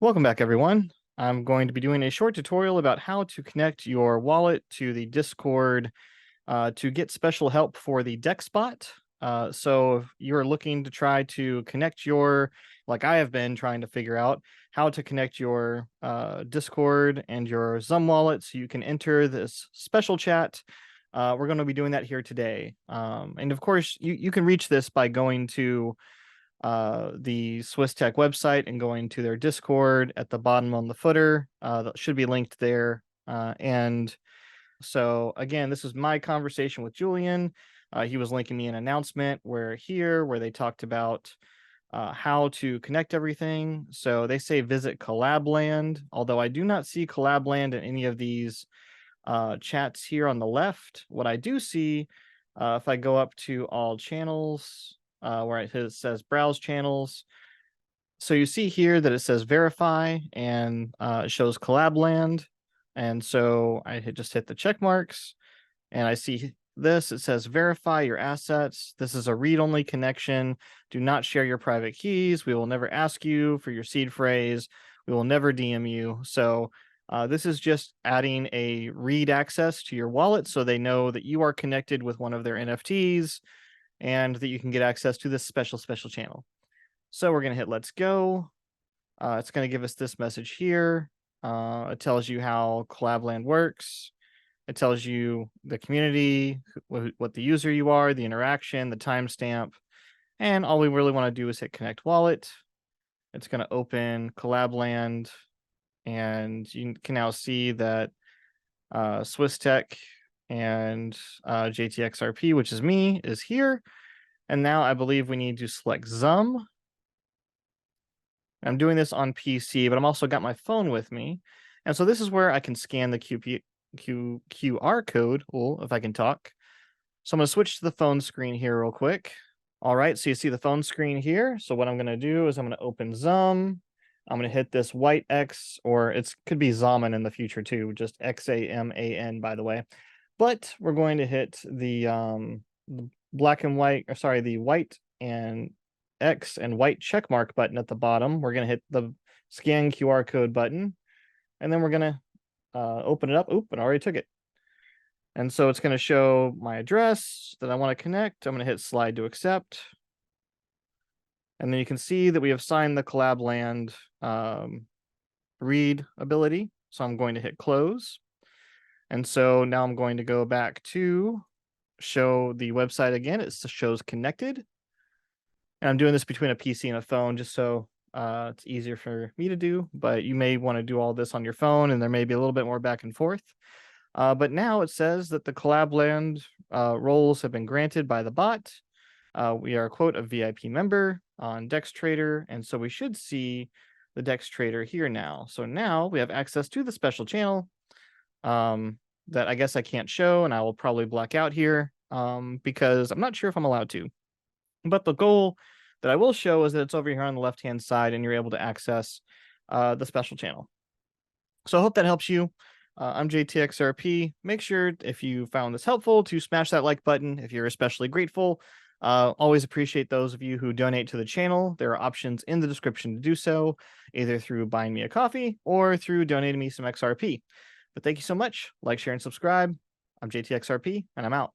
Welcome back, everyone. I'm going to be doing a short tutorial about how to connect your wallet to the Discord to get special help for the Dexbot. So if you're looking to try to connect like I have been trying to figure out how to connect your Discord and your Zum wallet so you can enter this special chat. We're going to be doing that here today. And of course, you can reach this by going to the SwissTech website and going to their Discord at the bottom on the footer. That should be linked there. And so again, this is my conversation with Julian. He was linking me an announcement where they talked about how to connect everything. So they say visit Collabland, although I do not see Collabland in any of these chats here on the left. What I do see, if I go up to all channels, where it says browse channels. So you see here that it says verify and it shows Collabland. And so I just hit the check marks and I see this. It says verify your assets. This is a read-only connection. Do not share your private keys. We will never ask you for your seed phrase. We will never DM you. So this is just adding a read access to your wallet so they know that you are connected with one of their NFTs and that you can get access to this special channel. So we're going to hit let's go. It's going to give us this message here. It tells you how Collabland works. It tells you the community, what the user you are, the interaction, the timestamp. And all we really want to do is hit connect wallet. It's going to open Collabland. And you can now see that SwissTech and JTXRP, which is me, is here. And now I believe we need to select Zum. I'm doing this on PC, but I'm also got my phone with me. And so this is where I can scan the QR code, if I can talk. So I'm going to switch to the phone screen here real quick. All right, so you see the phone screen here. So what I'm going to do is I'm going to open Zum. I'm going to hit this white X, or it could be Zaman in the future too, just XAMAN, by the way. But we're going to hit the black and white, or sorry, the white and X and white check mark button at the bottom. We're going to hit the scan QR code button, and then we're going to open it up. Oop, it already took it. And so it's going to show my address that I want to connect. I'm going to hit slide to accept. And then you can see that we have signed the Collabland read ability. So I'm going to hit close. And so now I'm going to go back to show the website again. It shows connected. And I'm doing this between a PC and a phone just so it's easier for me to do. But you may want to do all this on your phone, and there may be a little bit more back and forth. But now it says that the Collabland roles have been granted by the bot. We are, quote, a VIP member on DexTrader, and so we should see the DexTrader here now. So now we have access to the special channel that I guess I can't show, and I will probably black out here because I'm not sure if I'm allowed to. But the goal that I will show is that it's over here on the left-hand side, and you're able to access the special channel. So I hope that helps you. I'm JTXRP. Make sure, if you found this helpful, to smash that like button if you're especially grateful. Always appreciate those of you who donate to the channel. There are options in the description to do so, either through buying me a coffee or through donating me some XRP. But thank you so much. Like, share, and subscribe. I'm JTXRP, and I'm out.